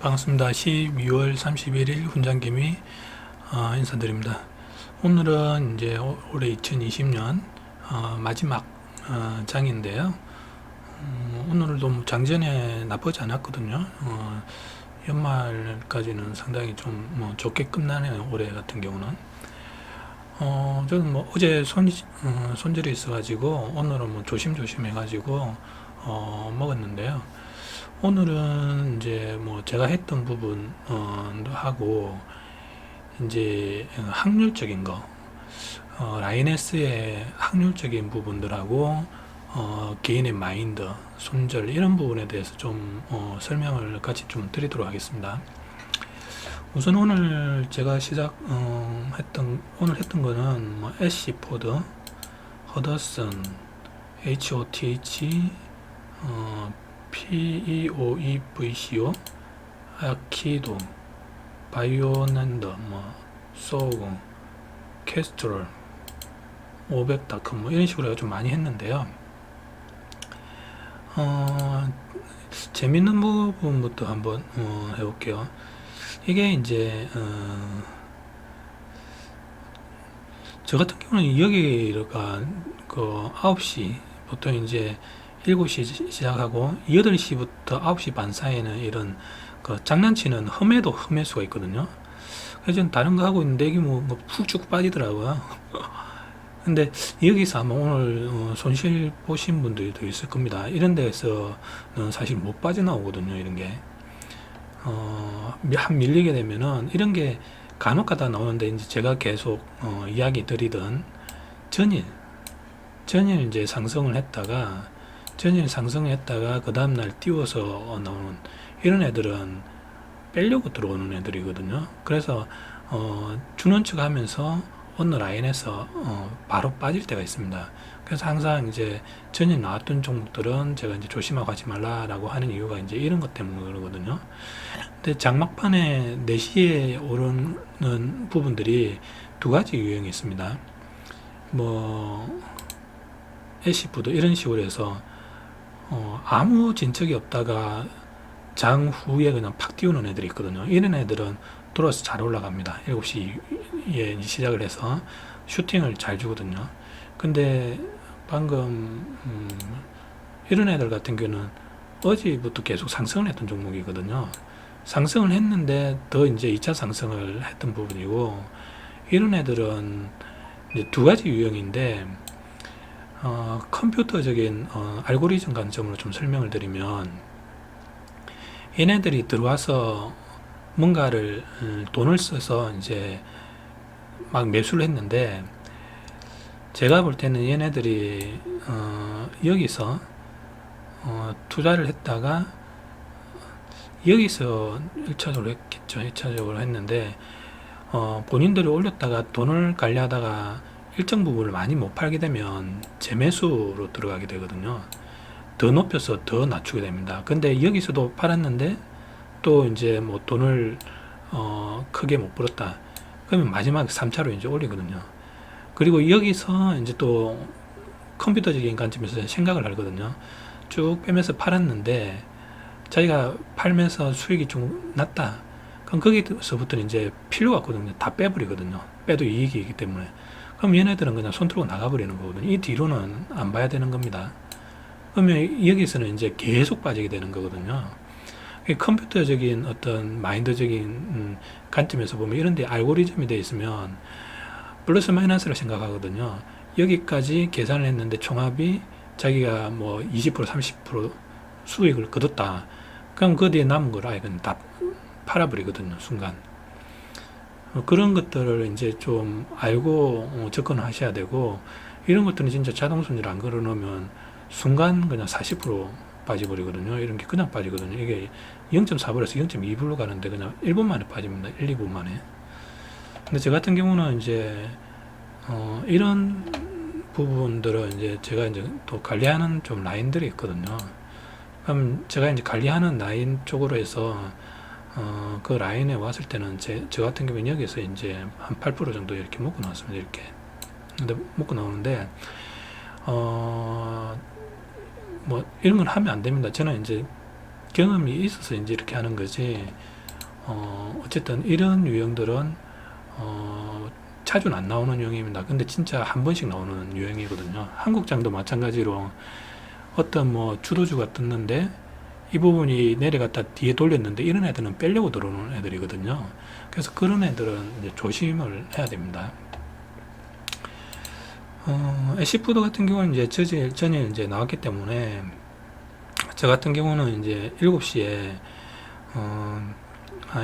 반갑습니다. 12월 31일 훈장개미 인사드립니다. 오늘은 이제 올해 2020년 마지막 장인데요. 오늘도 장전에 나쁘지 않았거든요. 연말까지는 상당히 좀 좋게 끝나네요. 올해 같은 경우는. 저는 어제 손질이 있어가지고 오늘은 조심조심 해가지고 먹었는데요. 오늘은 이제 제가 했던 부분도 하고 이제 확률적인 거, 라이네스의 확률적인 부분들하고 개인의 마인드, 손절 이런 부분에 대해서 좀 설명을 같이 좀 드리도록 하겠습니다. 우선 오늘 제가 오늘 했던 거는 애쉬 포드, 허더슨, HOTH, PEOEVCO, 아키도, 바이오낸더, 소금, 캐스트롤, 500.com 이런 식으로 좀 많이 했는데요. 재밌는 부분부터 한번 해볼게요. 이게 이제 저 같은 경우는 여기가 그 9시 보통 이제 7시 시작하고 8시부터 9시 반 사이에는 이런 그 장난치는 험해도 험할 수가 있거든요. 그래서 저는 다른 거 하고 있는데 이게 푹쭉 빠지더라고요. 근데 여기서 아마 오늘 손실 보신 분들도 있을 겁니다. 이런 데에서는 사실 못 빠져나오거든요. 이런 게 한 밀리게 되면은 이런 게 간혹 가다 나오는데, 이제 제가 계속 이야기 드리던 전일 이제 상승을 했다가 그 다음날 띄워서 나오는 이런 애들은 빼려고 들어오는 애들이거든요. 그래서 주는 척 하면서 어느 라인에서 바로 빠질 때가 있습니다. 그래서 항상 이제 전에 나왔던 종목들은 제가 이제 조심하고 하지 말라라고 하는 이유가 이제 이런 것 때문에 그러거든요. 근데 장막판에 4시에 오르는 부분들이 두 가지 유형이 있습니다. 애쉬푸드 이런 식으로 해서 아무 진척이 없다가 장 후에 그냥 팍 띄우는 애들이 있거든요. 이런 애들은 돌아서 잘 올라갑니다. 7시에 시작을 해서 슈팅을 잘 주거든요. 근데 방금 이런 애들 같은 경우는 어제부터 계속 상승을 했던 종목이거든요. 상승을 했는데 더 이제 2차 상승을 했던 부분이고, 이런 애들은 이제 두 가지 유형인데, 컴퓨터적인 알고리즘 관점으로 좀 설명을 드리면, 얘네들이 들어와서 뭔가를 돈을 써서 이제 막 매수를 했는데, 제가 볼 때는 얘네들이 여기서 투자를 했다가 여기서 1차적으로 했겠죠. 1차적으로 했는데 본인들이 올렸다가 돈을 관리하다가 일정 부분을 많이 못 팔게 되면 재매수로 들어가게 되거든요. 더 높여서 더 낮추게 됩니다. 근데 여기서도 팔았는데 또 이제 돈을 크게 못 벌었다. 그러면 마지막 3차로 이제 올리거든요. 그리고 여기서 이제 또 컴퓨터적인 관점에서 생각을 하거든요. 쭉 빼면서 팔았는데 자기가 팔면서 수익이 좀 났다. 그럼 거기서부터는 이제 필요가 없거든요. 다 빼버리거든요. 빼도 이익이기 때문에. 그럼 얘네들은 그냥 손 들고 나가버리는 거거든요. 이 뒤로는 안 봐야 되는 겁니다. 그러면 여기서는 이제 계속 빠지게 되는 거거든요. 컴퓨터적인 어떤 마인드적인 관점에서 보면 이런 데 알고리즘이 되어 있으면 플러스 마이너스를 생각하거든요. 여기까지 계산을 했는데 총합이 자기가 20% 30% 수익을 거뒀다. 그럼 그 뒤에 남은 걸 아예 그냥 다 팔아버리거든요. 순간. 그런 것들을 이제 좀 알고 접근을 하셔야 되고, 이런 것들은 진짜 자동 손질 안 걸어 놓으면 순간 그냥 40% 빠져버리거든요. 이런 게 그냥 빠지거든요. 이게 0.4%에서 0.2%로 가는데 그냥 1분 만에 빠집니다. 1, 2분 만에. 근데 저 같은 경우는 이제 이런 부분들은 이제 제가 이제 또 관리하는 좀 라인들이 있거든요. 그럼 제가 이제 관리하는 라인 쪽으로 해서 그 라인에 왔을 때는 저 같은 경우는 여기서 이제 한 8% 정도 이렇게 먹고 나왔습니다. 이렇게. 근데 먹고 나오는데 이런 건 하면 안 됩니다. 저는 이제 경험이 있어서 이제 이렇게 하는 거지. 어쨌든 이런 유형들은 자주는 안 나오는 유형입니다. 근데 진짜 한 번씩 나오는 유형이거든요. 한국장도 마찬가지로 어떤 뭐 주도주가 떴는데 이 부분이 내려갔다 뒤에 돌렸는데 이런 애들은 빼려고 들어오는 애들이거든요. 그래서 그런 애들은 이제 조심을 해야 됩니다. 애쉬푸드 같은 경우는 이제 전에 이제 나왔기 때문에 저 같은 경우는 이제 7시에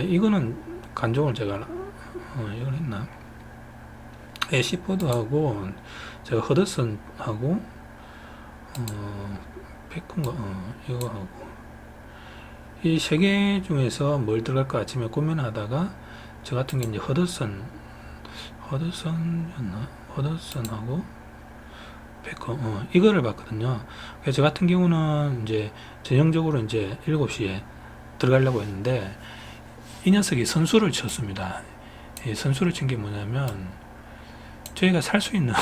이거는 간종을 제가 이걸 했나? 애쉬푸드하고 제가 허드슨하고 페콘가 이거 하고 이 세 개 중에서 뭘 들어갈까 아침에 고민하다가 저 같은 게 이제 허드슨이었나? 허드슨하고 페콘 이거를 봤거든요. 그래서 저 같은 경우는 이제 전형적으로 이제 7시에 들어가려고 했는데 이 녀석이 선수를 쳤습니다. 이 선수를 친 게 뭐냐면 저희가 살 수 있는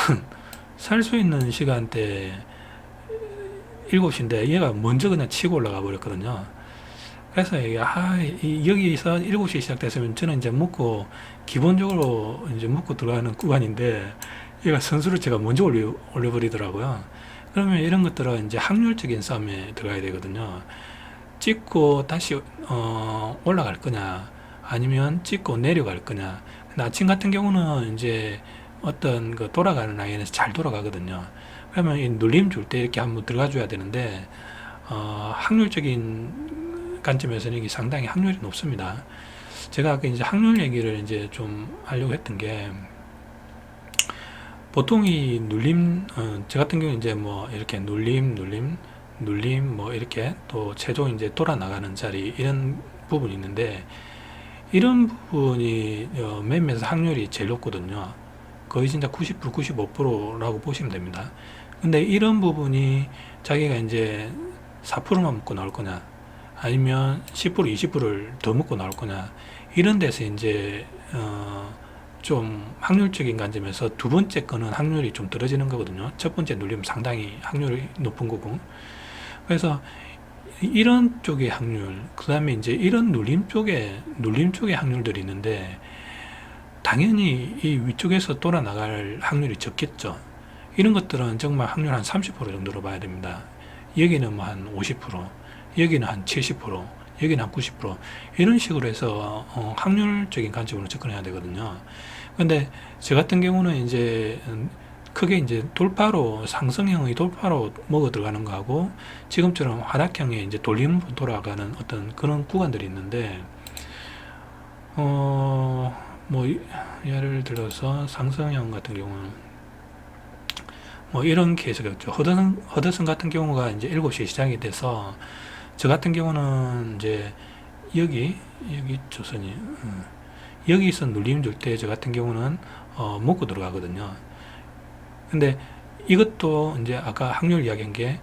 살 수 있는 시간대 7시인데 얘가 먼저 그냥 치고 올라가 버렸거든요. 그래서 이게 여기서 7시에 시작됐으면 저는 이제 묶고 기본적으로 이제 묶고 들어가는 구간인데 얘가 선수를 제가 먼저 올려버리더라고요. 그러면 이런 것들은 이제 확률적인 싸움에 들어가야 되거든요. 찍고 다시 올라갈 거냐 아니면 찍고 내려갈 거냐. 근데 아침 같은 경우는 이제 어떤 그 돌아가는 라인에서 잘 돌아가거든요. 그러면 이 눌림 줄 때 이렇게 한번 들어가 줘야 되는데 확률적인 관점에서는 이게 상당히 확률이 높습니다. 제가 아까 이제 확률 얘기를 이제 좀 하려고 했던 게 보통 이 눌림 저 같은 경우 이제 뭐 이렇게 눌림 뭐 이렇게 또 최종 이제 돌아 나가는 자리 이런 부분이 있는데 이런 부분이 매매에서 확률이 제일 높거든요. 거의 진짜 90% 95%라고 보시면 됩니다. 근데 이런 부분이 자기가 이제 4%만 먹고 나올 거냐 아니면 10% 20%를 더 먹고 나올 거냐 이런 데서 이제 좀 확률적인 관점에서 두 번째 거는 확률이 좀 떨어지는 거거든요. 첫 번째 눌리면 상당히 확률이 높은 거고. 그래서 이런 쪽의 확률, 그 다음에 이제 이런 눌림 쪽의 확률들이 있는데 당연히 이 위쪽에서 돌아 나갈 확률이 적겠죠. 이런 것들은 정말 확률 한 30% 정도로 봐야 됩니다. 여기는 뭐 한 50%, 여기는 한 70%, 여기는 한 90% 이런 식으로 해서 확률적인 관점으로 접근해야 되거든요. 근데 저 같은 경우는 이제 크게 이제 돌파로 상승형의 돌파로 먹어 들어가는 거하고 지금처럼 하락형의 이제 돌림으로 돌아가는 어떤 그런 구간들이 있는데 뭐 예를 들어서 상승형 같은 경우는 뭐 이런 케이스가 있죠. 허드슨 같은 경우가 이제 7시에 시작이 돼서 저 같은 경우는 이제 여기 조선이 여기서 눌림 줄 때 저 같은 경우는 먹고 들어가거든요. 근데 이것도 이제 아까 확률 이야기한 게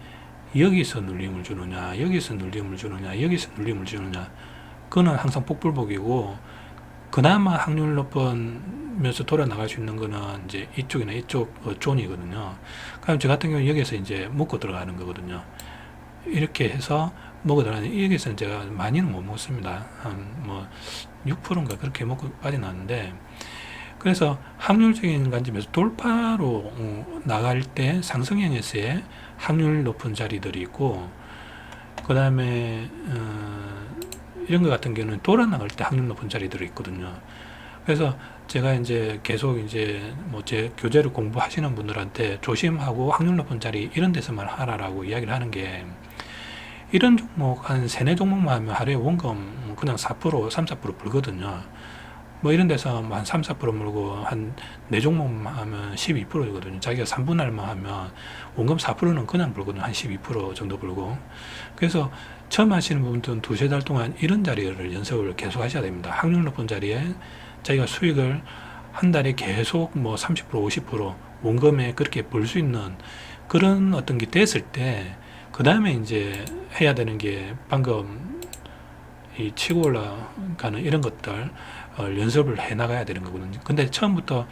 여기서 눌림을 주느냐 여기서 눌림을 주느냐 여기서 눌림을 주느냐 그거는 항상 복불복이고 그나마 확률 높으면서 돌아 나갈 수 있는 거는 이제 이쪽이나 이쪽 존이거든요. 그럼 저 같은 경우는 여기서 이제 먹고 들어가는 거거든요. 이렇게 해서 먹어 들어가는 여기서는 제가 많이는 못 먹습니다. 한 뭐 6%인가 그렇게 먹고 빠져나왔는데 그래서 확률적인 관점에서 돌파로 나갈 때 상승형에서의 확률 높은 자리들이 있고 그 다음에 이런 것 같은 경우는 돌아 나갈 때 확률 높은 자리들이 있거든요. 그래서 제가 이제 계속 이제 뭐 제 교재를 공부하시는 분들한테 조심하고 확률 높은 자리 이런 데서만 하라라고 이야기를 하는 게 이런 종목 한 3, 4종목만 하면 하루에 원금 그냥 4%, 3, 4% 불거든요. 뭐 이런 데서 한 3, 4% 물고 한 4종목만 하면 12%거든요. 자기가 3분할만 하면 원금 4%는 그냥 불거든요. 한 12% 정도 불고. 그래서 처음 하시는 분들은 2~3달 동안 이런 자리를 연습을 계속 하셔야 됩니다. 확률 높은 자리에 자기가 수익을 한 달에 계속 뭐 30%, 50% 원금에 그렇게 벌 수 있는 그런 어떤 게 됐을 때 그 다음에 이제 해야 되는 게 방금 이 치고 올라가는 이런 것들 연습을 해 나가야 되는 거거든요. 근데 처음부터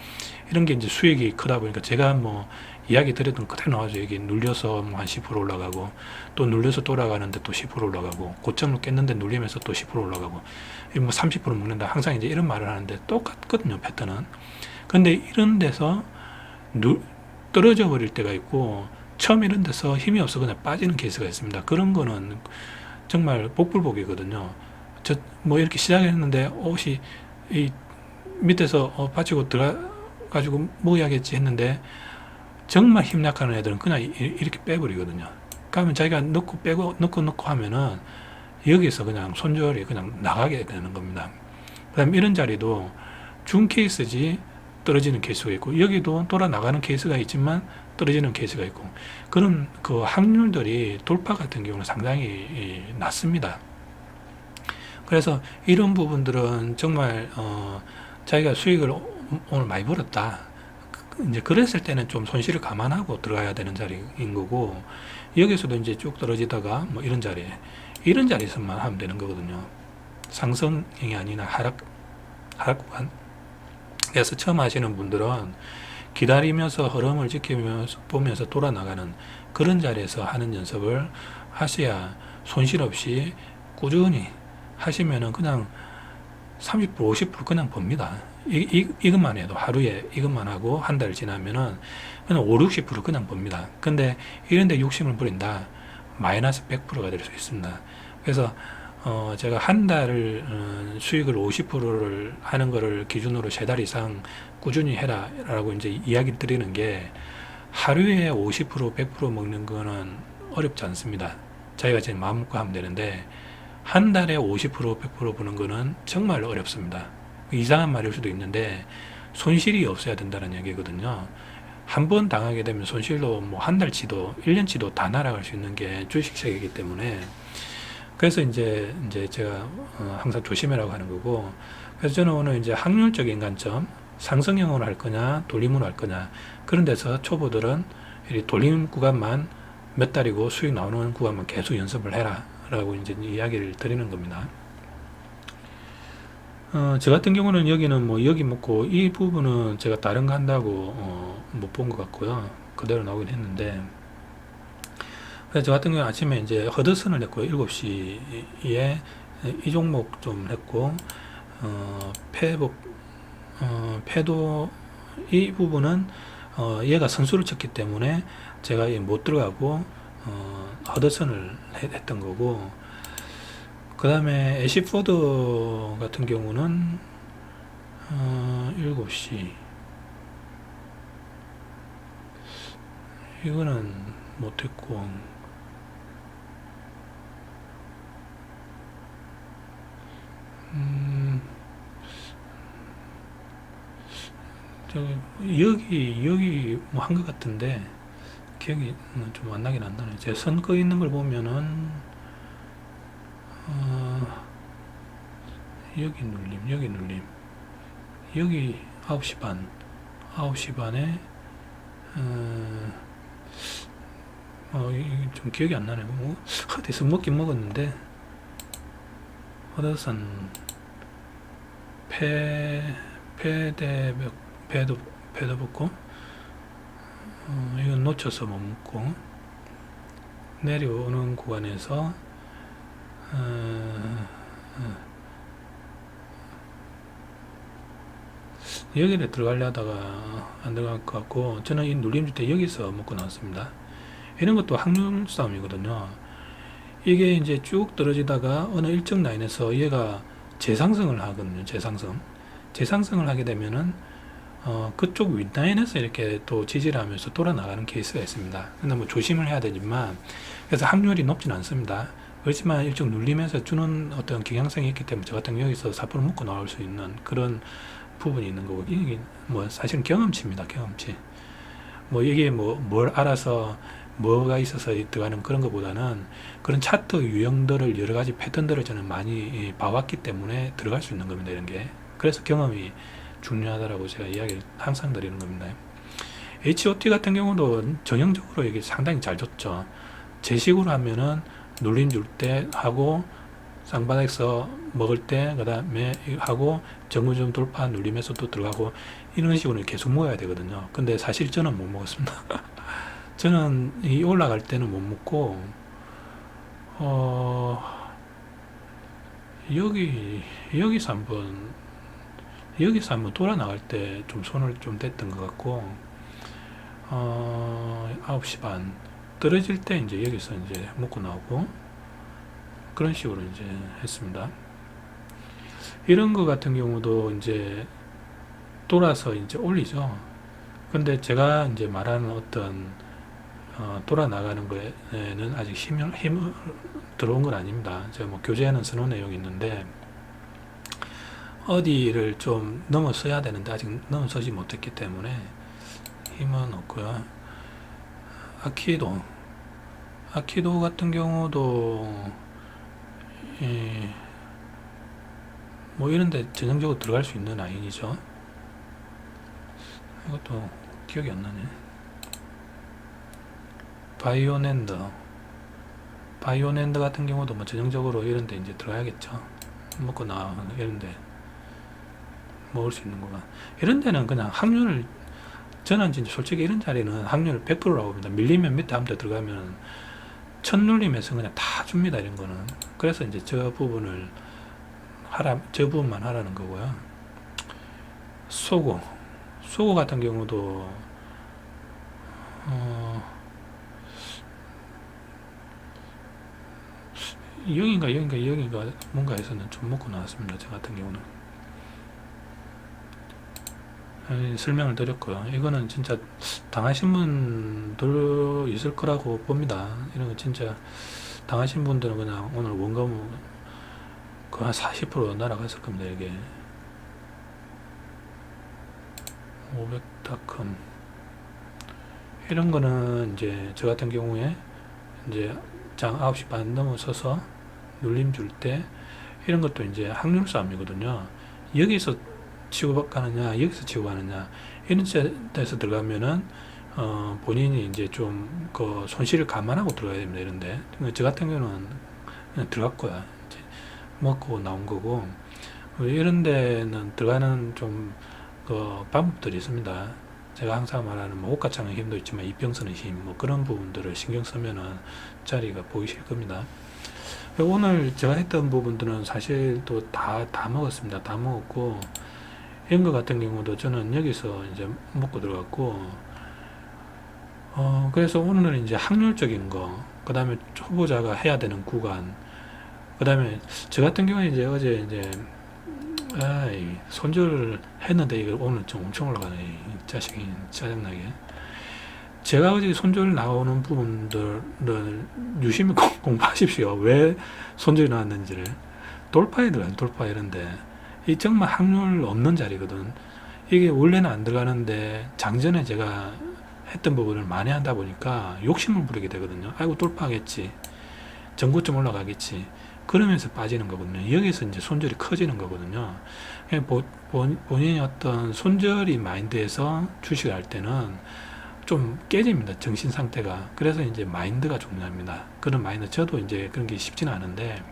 이런 게 이제 수익이 크다 보니까 제가 뭐 이야기 드렸던 그대로 나와죠. 여기 눌려서 뭐 한 10% 올라가고, 또 눌려서 돌아가는데 또 10% 올라가고, 고점을 깼는데 눌리면서 또 10% 올라가고, 뭐 30% 먹는다. 항상 이제 이런 말을 하는데 똑같거든요, 패턴은. 근데 이런 데서 떨어져 버릴 때가 있고, 처음 이런 데서 힘이 없어 그냥 빠지는 케이스가 있습니다. 그런 거는 정말 복불복이거든요. 뭐 이렇게 시작했는데 옷이 이 밑에서 빠지고 들어가지고 먹어야겠지 했는데 정말 힘 약한 애들은 그냥 이렇게 빼버리거든요. 그러면 자기가 넣고 빼고 넣고 하면은 여기서 그냥 손절이 그냥 나가게 되는 겁니다. 그 다음에 이런 자리도 중 케이스지 떨어지는 케이스가 있고, 여기도 돌아 나가는 케이스가 있지만 떨어지는 케이스가 있고, 그런 그 확률들이 돌파 같은 경우는 상당히 낮습니다. 그래서 이런 부분들은 정말 자기가 수익을 오늘 많이 벌었다, 이제 그랬을 때는 좀 손실을 감안하고 들어가야 되는 자리인 거고, 여기서도 이제 쭉 떨어지다가 뭐 이런 자리에서만 하면 되는 거거든요. 상승이 아니라 하락 구간. 그래서 처음 하시는 분들은 기다리면서 흐름을 지키면서 보면서 돌아 나가는 그런 자리에서 하는 연습을 하셔야 손실 없이 꾸준히 하시면은 그냥 30% 50% 그냥 봅니다. 이것만 해도 하루에 이것만 하고 한 달 지나면은 그냥 5, 60% 그냥 봅니다. 근데 이런데 욕심을 부린다, 마이너스 100%가 될 수 있습니다. 그래서 제가 한 달을 수익을 50%를 하는 거를 기준으로 3달 이상 꾸준히 해라 라고 이제 이야기 드리는 게, 하루에 50% 100% 먹는 거는 어렵지 않습니다. 자기가 이제 마음 먹고 하면 되는데, 한 달에 50% 100% 보는 거는 정말 어렵습니다. 이상한 말일 수도 있는데 손실이 없어야 된다는 얘기거든요. 한 번 당하게 되면 손실도 뭐 한 달치도 1년치도 다 날아갈 수 있는 게 주식세계이기 때문에, 그래서 이제 제가 항상 조심해라고 하는 거고, 그래서 저는 오늘 이제 확률적인 관점, 상승형으로 할 거냐 돌림으로 할 거냐, 그런 데서 초보들은 이 돌림 구간만 몇 달이고 수익 나오는 구간만 계속 연습을 해라 라고 이제 이야기를 드리는 겁니다. 저 같은 경우는 여기는 뭐 여기 먹고 이 부분은 제가 다른 거 한다고 못 본 것 같고요. 그대로 나오긴 했는데, 그래서 저 같은 경우는 아침에 이제 허드슨을 했고 7시에 이 종목 좀 했고, 패도 이 부분은 얘가 선수를 쳤기 때문에 제가 못 들어가고 허드슨을 했던 거고, 그 다음에 애쉬포드 같은 경우는 7시 이거는 못했고, 여기 뭐 한 것 같은데 기억이 좀 안 나긴 안 나네. 제 선 거 있는 걸 보면은 여기 눌림 여기 9시 반 9시 반에 좀 기억이 안 나네. 뭐 어디서 먹긴 먹었는데, 허드슨 배도 먹고, 이건 놓쳐서 못 먹고, 내려오는 구간에서 여기를 들어가려다가 안 들어갈 것 같고, 저는 이 눌림 줄 때 여기서 먹고 나왔습니다. 이런 것도 확률 싸움이거든요. 이게 이제 쭉 떨어지다가 어느 일정 라인에서 얘가 재상승을 하거든요. 재상승을 하게 되면은 그쪽 윗라인에서 이렇게 또 지지를 하면서 돌아 나가는 케이스가 있습니다. 근데 뭐 조심을 해야 되지만, 그래서 확률이 높진 않습니다. 그렇지만 일정 눌리면서 주는 어떤 경향성이 있기 때문에 저 같은 경우 여기서 4% 먹고 나올 수 있는 그런 부분이 있는 거고, 이게 뭐 사실은 경험치입니다. 경험치. 뭐 이게 뭐 뭘 알아서 뭐가 있어서 들어가는 그런 것보다는 그런 차트 유형들을 여러 가지 패턴들을 저는 많이 봐왔기 때문에 들어갈 수 있는 겁니다. 이런 게. 그래서 경험이 중요하다라고 제가 이야기를 항상 드리는 겁니다. HOT 같은 경우도 전형적으로 이게 상당히 잘 줬죠. 제 식으로 하면은 눌림 줄 때 하고 쌍바닥에서 먹을 때 그다음에 하고 정구점 돌파 눌리면서 또 들어가고 이런 식으로 계속 먹어야 되거든요. 근데 사실 저는 못 먹었습니다. 저는 이 올라갈 때는 못 먹고 어 여기 여기서 한번 돌아 나갈 때 좀 손을 좀 댔던 것 같고 9시 반 떨어질 때 이제 여기서 이제 먹고 나오고 그런 식으로 이제 했습니다. 이런 거 같은 경우도 이제 돌아서 이제 올리죠. 근데 제가 이제 말하는 어떤 돌아 나가는 거에는 아직 힘 들어온 건 아닙니다. 제가 뭐 교재에는 써놓은 내용이 있는데 어디를 좀 넘어서야 되는데 아직 넘어서지 못했기 때문에 힘은 없고요. 아키도 같은 경우도 뭐 이런데 전형적으로 들어갈 수 있는 라인이죠. 이것도 기억이 안 나네. 바이오랜드 같은 경우도 뭐 전형적으로 이런데 이제 들어가야겠죠. 먹고 나 이런데 먹을 수 있는 거가 이런 데는 그냥 확률을 저는 진짜 솔직히 이런 자리는 확률 100%라고 봅니다. 밀리면 밑에 아무데 들어가면 첫 눌림에서 그냥 다 줍니다. 이런 거는. 그래서 이제 저 부분만 하라는 거고요. 소고 같은 경우도 여긴가 뭔가 해서는 좀 먹고 나왔습니다. 저 같은 경우는 설명을 드렸고요. 이거는 진짜 당하신 분들 있을 거라고 봅니다. 이런 거 진짜 당하신 분들은 그냥 오늘 원금 그 한 40% 날아갔을 겁니다. 이게 500닷컴 이런 거는 이제 저 같은 경우에 이제 장 9시 반 넘어서서 눌림 줄 때 이런 것도 이제 확률 싸움이거든요. 여기서 치고 가느냐 여기서 치고 가느냐 이런 데서 들어가면은 본인이 이제 좀 그 손실을 감안하고 들어가야 됩니다. 이런데 저 같은 경우는 그냥 들어갔고요. 이제 먹고 나온 거고 이런 데는 들어가는 좀 그 방법들이 있습니다. 제가 항상 말하는 뭐 옷가창의 힘도 있지만 이평선의 힘 뭐 그런 부분들을 신경 쓰면은 자리가 보이실 겁니다. 오늘 제가 했던 부분들은 사실 또 다 먹었습니다. 다 먹었고 이런 거 같은 경우도 저는 여기서 이제 먹고 들어갔고 그래서 오늘은 이제 확률적인 거 그 다음에 초보자가 해야 되는 구간 그 다음에 저 같은 경우에 이제 어제 이제 손절을 했는데 이거 오늘 좀 엄청 올라가네. 이 자식이 짜증나게. 제가 어제 손절 나오는 부분들을 유심히 공부하십시오. 왜 손절이 나왔는지를. 돌파에 들어가요. 돌파 이런데. 이 정말 확률 없는 자리거든. 이게 원래는 안 들어가는데 장전에 제가 했던 부분을 많이 한다 보니까 욕심을 부리게 되거든요. 아이고 돌파하겠지. 전고점 올라가겠지. 그러면서 빠지는 거거든요. 여기서 이제 손절이 커지는 거거든요. 본인이 어떤 손절이 마인드에서 주식을 할 때는 좀 깨집니다. 정신 상태가. 그래서 이제 마인드가 중요합니다. 그런 마인드, 저도 이제 그런 게 쉽지는 않은데,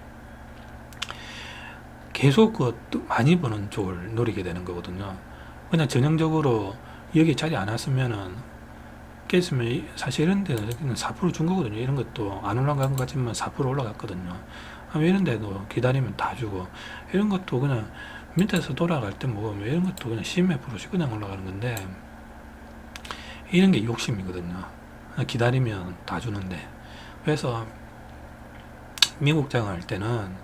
계속 많이 버는 쪽을 노리게 되는 거거든요. 그냥 전형적으로 여기 자리 안 왔으면은, 깼으면 사실 이런 데는 4%준 거거든요. 이런 것도 안 올라간 것 같지만 4% 올라갔거든요. 이런 데도 기다리면 다 주고, 이런 것도 그냥 밑에서 돌아갈 때 먹으면 이런 것도 그냥 10몇 프로씩 그냥 올라가는 건데, 이런 게 욕심이거든요. 기다리면 다 주는데. 그래서 미국장을 할 때는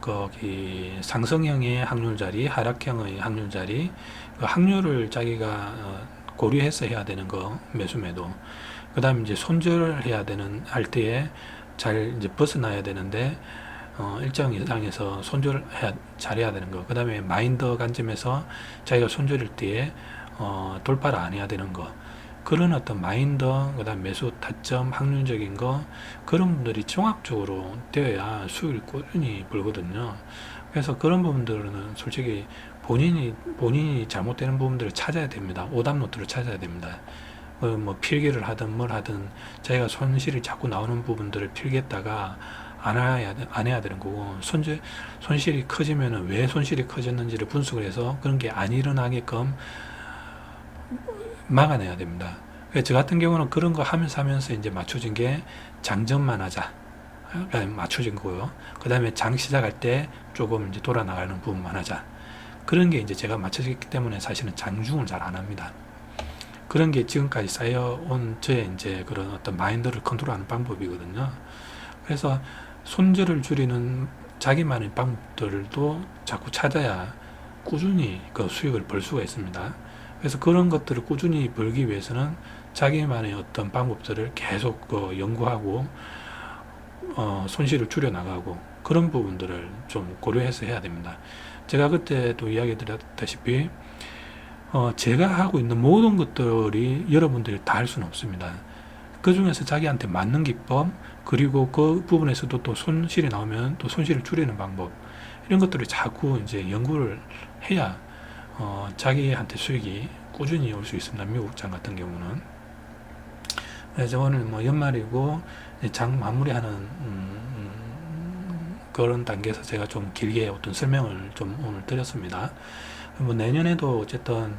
거기 상승형의 확률 자리, 하락형의 확률 자리, 그 확률을 자기가 고려해서 해야 되는 거, 매수 매도. 그 다음에 이제 손절해야 되는 할 때에 잘 이제 벗어나야 되는데, 일정 이상에서 잘해야 되는 거. 그 다음에 마인드 관점에서 자기가 손절일 때에 돌파를 안 해야 되는 거. 그런 어떤 마인드, 그 다음 매수 타점, 확률적인 거, 그런 분들이 종합적으로 되어야 수익을 꾸준히 벌거든요. 그래서 그런 부분들은 솔직히 본인이 잘못되는 부분들을 찾아야 됩니다. 오답 노트를 찾아야 됩니다. 뭐 필기를 하든 뭘 하든 자기가 손실이 자꾸 나오는 부분들을 필기했다가 안 해야 되는 거고, 손실이 커지면은 왜 손실이 커졌는지를 분석을 해서 그런 게 안 일어나게끔 막아내야 됩니다. 그래서 저 같은 경우는 그런 거 하면서 이제 맞춰진 게 장전만 하자. 맞춰진 거고요. 그 다음에 장 시작할 때 조금 이제 돌아 나가는 부분만 하자. 그런 게 이제 제가 맞춰졌기 때문에 사실은 장중을 잘 안 합니다. 그런 게 지금까지 쌓여온 저의 이제 그런 어떤 마인드를 컨트롤하는 방법이거든요. 그래서 손절을 줄이는 자기만의 방법들도 자꾸 찾아야 꾸준히 그 수익을 벌 수가 있습니다. 그래서 그런 것들을 꾸준히 벌기 위해서는 자기만의 어떤 방법들을 계속 연구하고 손실을 줄여 나가고 그런 부분들을 좀 고려해서 해야 됩니다. 제가 그때도 이야기 드렸다시피 제가 하고 있는 모든 것들이 여러분들이 다 할 수는 없습니다. 그 중에서 자기한테 맞는 기법, 그리고 그 부분에서도 또 손실이 나오면 또 손실을 줄이는 방법, 이런 것들을 자꾸 이제 연구를 해야 자기한테 수익이 꾸준히 올 수 있습니다. 미국장 같은 경우는. 그래서 오늘 뭐 연말이고 장 마무리하는 그런 단계에서 제가 좀 길게 어떤 설명을 좀 오늘 드렸습니다. 뭐 내년에도 어쨌든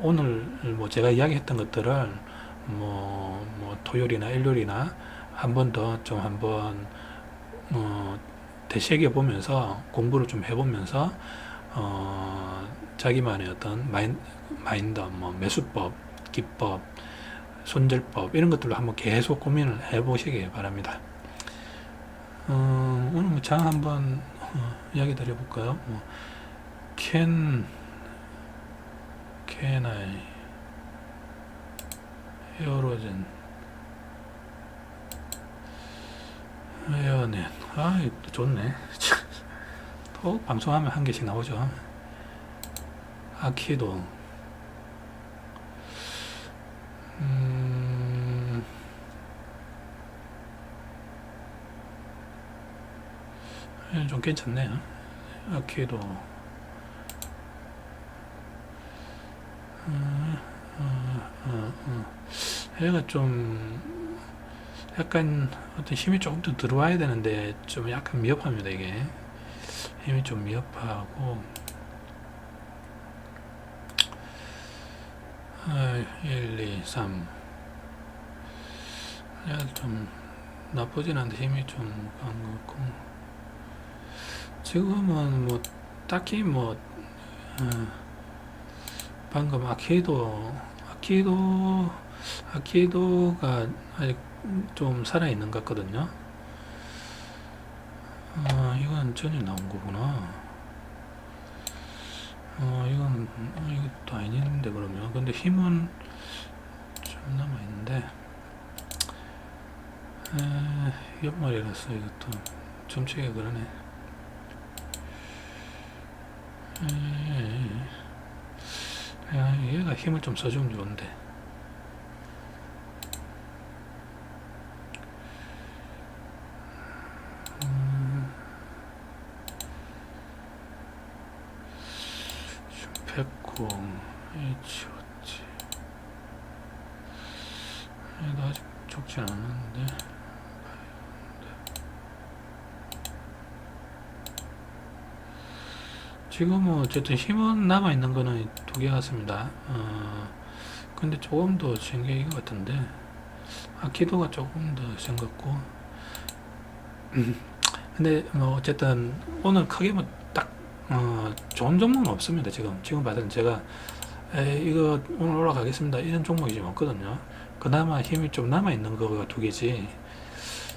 오늘 뭐 제가 이야기했던 것들을 뭐 토요일이나 일요일이나 한 번 더 좀 한번 되새겨 보면서 공부를 좀 해보면서 자기만의 어떤 마인드, 뭐 매수법, 기법, 손절법 이런 것들로 한번 계속 고민을 해보시기 바랍니다. 오늘 뭐 장 한번 이야기 드려볼까요? 뭐 can I 에어로젠 에어넷 또 좋네. 또 방송하면 한 개씩 나오죠. 아키도 좀 괜찮네요. 아키도 얘가 좀 약간 어떤 힘이 조금 더 들어와야 되는데 좀 약간 미흡합니다. 이게 힘이 좀 미흡하고 1, 2, 3 좀 나쁘진 않은데 힘이 좀 강한 것 같고 지금은 뭐 딱히 뭐 방금 아키도가 아직 좀 살아있는 것 같거든요. 이건 전에 나온 거구나. 이것도 아닌데 그러면. 근데 힘은 좀 남아있는데 옆머리라서 이것도 점치기가 그러네. 얘가 힘을 좀 써주면 좋은데. 백공 H.O.T. 얘도 아직 적진 않았는데 지금은 어쨌든 힘은 남아있는 거는 두 개 같습니다. 근데 조금 더 센 게 이거 같은데 아키도가 조금 더 센 것 같고 근데 뭐 어쨌든 오늘 크게 뭐 딱 좋은 종목은 없습니다. 지금 봐서는 제가 이거 오늘 올라가겠습니다 이런 종목이 좀 없거든요. 그나마 힘이 좀 남아있는 거가 두 개지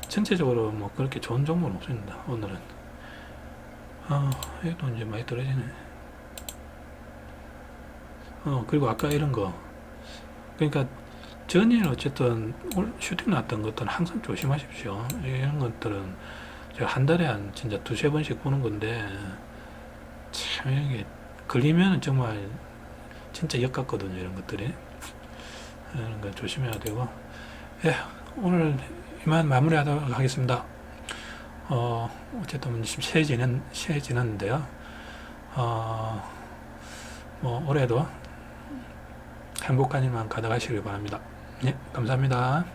전체적으로 뭐 그렇게 좋은 종목은 없습니다. 오늘은 얘도 이제 많이 떨어지네. 그리고 아까 이런 거 그러니까 전일 어쨌든 슈팅 났던 것들은 항상 조심하십시오. 이런 것들은 제가 한 달에 진짜 두세 번씩 보는 건데 참 이게 걸리면 정말 진짜 역같거든요. 이런 것들이 이런 거 조심해야 되고 오늘 이만 마무리하도록 하겠습니다. 어쨌든 새해 지났는데요. 뭐 올해도 행복한 일만 가득하시길 바랍니다. 네, 감사합니다.